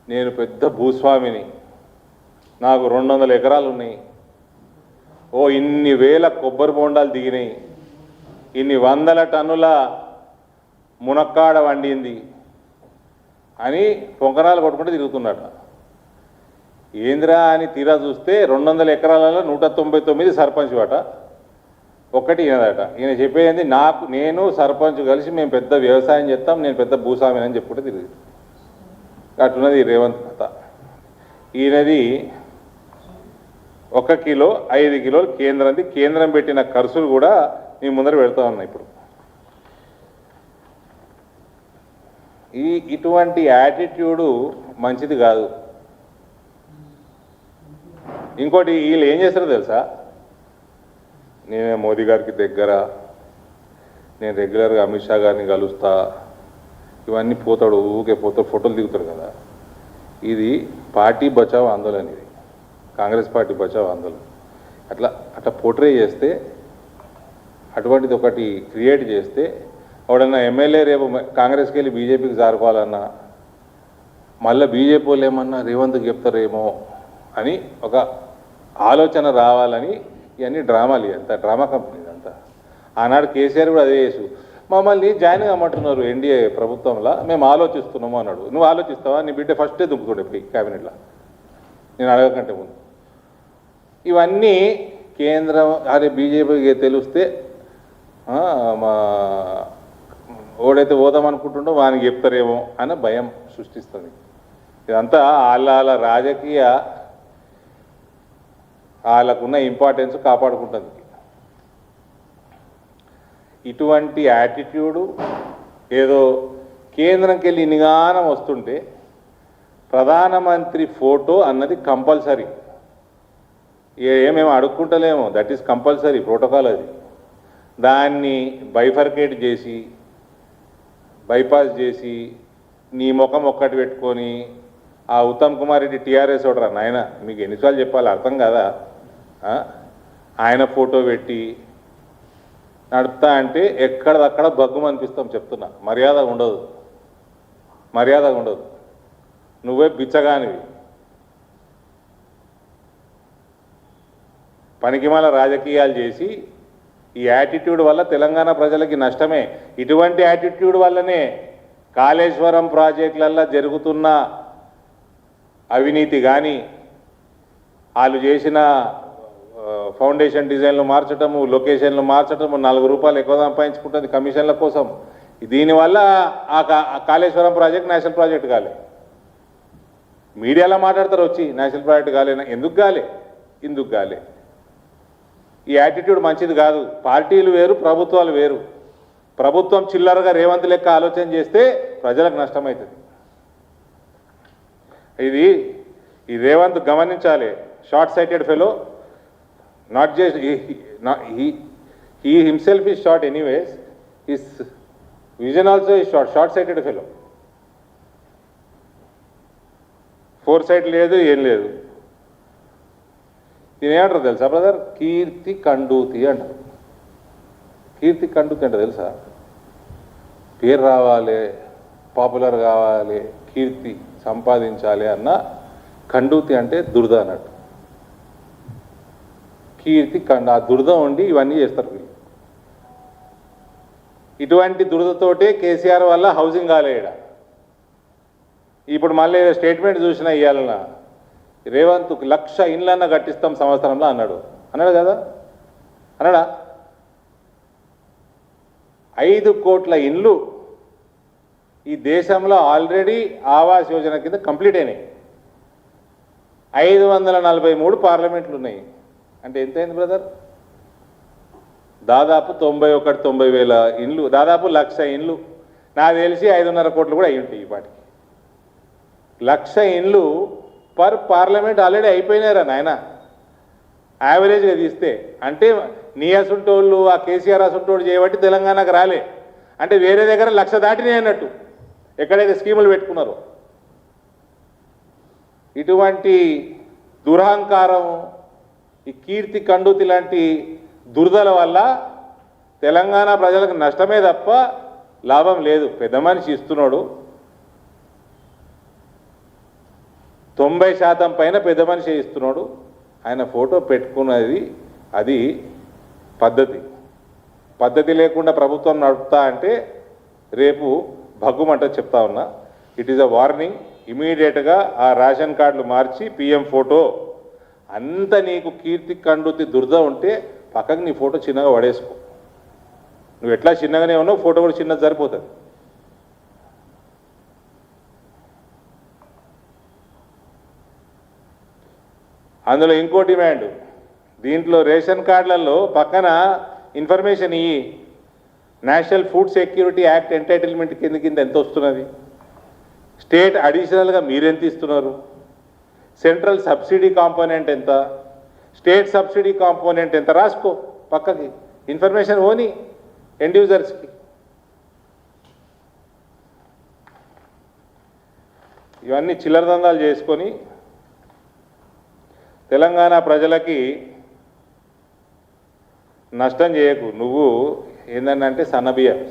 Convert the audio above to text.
నేను పెద్ద భూస్వామిని, నాకు 200 ఎకరాలు ఉన్నాయి, ఓ ఇన్ని వేల కొబ్బరి బొండాలు దిగినాయి, ఇన్ని వందల టన్నుల మునక్కాడ వండింది అని పొంకనాలు కొట్టుకుంటూ తిరుగుతున్నాడు. ఏంద్రా అని తీరా చూస్తే 200 ఎకరాలలో 199 సర్పంచ్ వాట, ఒక్కటి ఈయనదట. ఈయన చెప్పేది నేను సర్పంచ్ కలిసి మేము పెద్ద వ్యవసాయం చేస్తాం, నేను పెద్ద భూస్వామిని అని చెప్పుకుంటే తిరిగి అట్లున్నది రేవంత్ కథ. ఈయనది 1 కిలో 5 కిలోలు కేంద్రంది, కేంద్రం పెట్టిన ఖర్చులు కూడా మీ ముందర పెడతా ఉన్నాయి. ఇప్పుడు ఇటువంటి యాటిట్యూడు మంచిది కాదు. ఇంకోటి వీళ్ళు ఏం చేస్తారో తెలుసా, నేనే మోదీ గారికి దగ్గర, నేను రెగ్యులర్గా అమిత్ షా గారిని కలుస్తా, ఇవన్నీ పోతాడు, ఊకే పోతాడు, ఫోటోలు దిగుతాడు కదా. ఇది పార్టీ బచావ్ ఆందోళన, ఇది కాంగ్రెస్ పార్టీ బచావ్ ఆందోళన. అట్లా పోర్ట్రే చేస్తే, అటువంటిది ఒకటి క్రియేట్ చేస్తే, ఎవడన్నా ఎమ్మెల్యే రేపు కాంగ్రెస్కి వెళ్ళి బీజేపీకి జారుకోవాలన్నా, మళ్ళీ బీజేపీ వాళ్ళు ఏమన్నా రేవంత్కి చెప్తారేమో అని ఒక ఆలోచన రావాలని ఇవన్నీ డ్రామాలు, అంతా డ్రామా కంపెనీ అంతా. ఆనాడు కేసీఆర్ కూడా అదే చేసు, మమ్మల్ని జాయిన్ కమ్మంటున్నారు ఎన్డీఏ ప్రభుత్వంలో, మేము ఆలోచిస్తున్నాము అన్నాడు. నువ్వు ఆలోచిస్తావా? నీ బిడ్డ ఫస్టే దుంకుతాడు ఇప్పుడు క్యాబినెట్లో, నేను అడగకంటే ముందు. ఇవన్నీ కేంద్రం అదే బీజేపీకి తెలిస్తే మా ఓడైతే పోదామనుకుంటుండో వానికి చెప్తారేమో అన్న భయం సృష్టిస్తుంది. ఇదంతా వాళ్ళ రాజకీయ వాళ్ళకున్న ఇంపార్టెన్స్ కాపాడుకుంటుంది. ఇటువంటి యాటిట్యూడు ఏదో కేంద్రంకి వెళ్ళి నిగానం వస్తుంటే ప్రధానమంత్రి ఫోటో అన్నది కంపల్సరీ, ఏమేమి అడుక్కుంటలేమో, దట్ ఈస్ కంపల్సరీ ప్రోటోకాల్. అది దాన్ని బైఫర్కేట్ చేసి బైపాస్ చేసి నీ ముఖం ఒక్కటి పెట్టుకొని ఆ ఉత్తమ్ కుమార్ రెడ్డి టీఆర్ఎస్ ఓడరా నాయన, మీకు ఎన్నిసార్లు చెప్పాలి అర్థం కదా, ఆయన ఫోటో పెట్టి నడుపుతా అంటే ఎక్కడదక్కడ బగ్గుమ అనిపిస్తాం. చెప్తున్నా, మర్యాద ఉండదు, మర్యాద ఉండదు. నువ్వే బిచ్చగానివి, పనికిమాల రాజకీయాలు చేసి ఈ యాటిట్యూడ్ వల్ల తెలంగాణ ప్రజలకి నష్టమే. ఇటువంటి యాటిట్యూడ్ వల్లనే కాళేశ్వరం ప్రాజెక్టులల్లో జరుగుతున్న అవినీతి కానీ, వాళ్ళు చేసిన ఫౌండేషన్ డిజైన్లు మార్చటము, లొకేషన్లు మార్చటము, 4 రూపాయలు ఎక్కువ సంపాదించుకుంటుంది కమిషన్ల కోసం. దీనివల్ల ఆ కాళేశ్వరం ప్రాజెక్ట్ నేషనల్ ప్రాజెక్ట్ కాలే. మీడియాలో మాట్లాడతారు వచ్చి నేషనల్ ప్రాజెక్ట్ కాలేనా, ఎందుకు కాలే, ఇందుకు కాలే. ఈ యాటిట్యూడ్ మంచిది కాదు. పార్టీలు వేరు, ప్రభుత్వాలు వేరు. ప్రభుత్వం చిల్లరగా రేవంత్ లెక్క ఆలోచన చేస్తే ప్రజలకు నష్టమవుతుంది. ఈ రేవంత్ గమనించాలి. Short sighted fellow, not just he himself is short anyways, his vision also is short sighted fellow. Foresight లేదు, ఏం లేదు. దీని ఏమంటారు తెలుసా బ్రదర్? కీర్తి కండూతి అంటారు. కీర్తి కండూతి అంటే తెలుసా? పేరు రావాలి, పాపులర్ కావాలి, కీర్తి సంపాదించాలి అన్న కండూతి అంటే దురద అన్నట్టు. కీర్తి ఆ దురద ఉండి ఇవన్నీ చేస్తారు వీళ్ళు. ఇటువంటి దురదతోటే కేసీఆర్ వల్ల హౌసింగ్ కాలేడ. ఇప్పుడు మళ్ళీ స్టేట్మెంట్ చూసినా ఇవ్వాలన్నా, రేవంత్ 1,00,000 ఇండ్లన్నా కట్టిస్తాం సంవత్సరంలో అన్నాడు కదా, అన్నాడా? 5 కోట్ల ఇండ్లు ఈ దేశంలో ఆల్రెడీ ఆవాస్ యోజన కింద కంప్లీట్ అయినాయి. 543 పార్లమెంట్లు ఉన్నాయి. అంటే ఎంతైంది బ్రదర్? దాదాపు 91,90,000 ఇండ్లు, దాదాపు 1,00,000 ఇండ్లు. నాకు తెలిసి 5.5 కోట్లు కూడా అయి ఉంటాయి ఈ పాటికి. 1,00,000 ఇండ్లు పర్ పార్లమెంట్ ఆల్రెడీ అయిపోయినారా నాయన, యావరేజ్గా తీస్తే. అంటే నీ అసుంటోళ్ళు, ఆ కేసీఆర్ అసుంటోళ్ళు చేయబట్టి తెలంగాణకు రాలే. అంటే వేరే దగ్గర 1,00,000 దాటినాయి అన్నట్టు ఎక్కడైతే స్కీములు పెట్టుకున్నారో. ఇటువంటి దురహంకారం, ఈ కీర్తి కండూతి లాంటి దురదల వల్ల తెలంగాణ ప్రజలకు నష్టమే తప్ప లాభం లేదు. పెద్ద మనిషి ఇస్తున్నాడు, 90% పైన పెద్ద మనిషి ఇస్తున్నాడు. ఆయన ఫోటో పెట్టుకున్నది అది పద్ధతి లేకుండా ప్రభుత్వం నడుపుతా అంటే రేపు భగ్గుమంట చెప్తా ఉన్నా. It is a warning. ఇమీడియట్గా ఆ రేషన్ కార్డులు మార్చి పిఎం ఫోటో అంత నీకు కీర్తి కండుతి దురద ఉంటే పక్కకు నీ ఫోటో చిన్నగా పడేసుకో. నువ్వు ఎట్లా చిన్నగానే ఉన్నావు, ఫోటో కూడా చిన్నది సరిపోతుంది. అందులో ఇంకో డిమాండ్, దీంట్లో రేషన్ కార్డులలో పక్కన ఇన్ఫర్మేషన్ ఇయ్యి. National food security act entitlement కింద ఎంత వస్తున్నది, స్టేట్ అడిషనల్గా మీరెంత ఇస్తున్నారు, సెంట్రల్ సబ్సిడీ కాంపోనెంట్ ఎంత, స్టేట్ సబ్సిడీ కాంపోనెంట్ ఎంత రాసుకో పక్కకి. ఇన్ఫర్మేషన్ ఓని ఎండ్ యూజర్స్కి. ఇవన్నీ చిల్లర దందాలు చేసుకొని తెలంగాణ ప్రజలకి నష్టం చేయకు. నువ్వు ఏంటంటే సన్నబియ్యం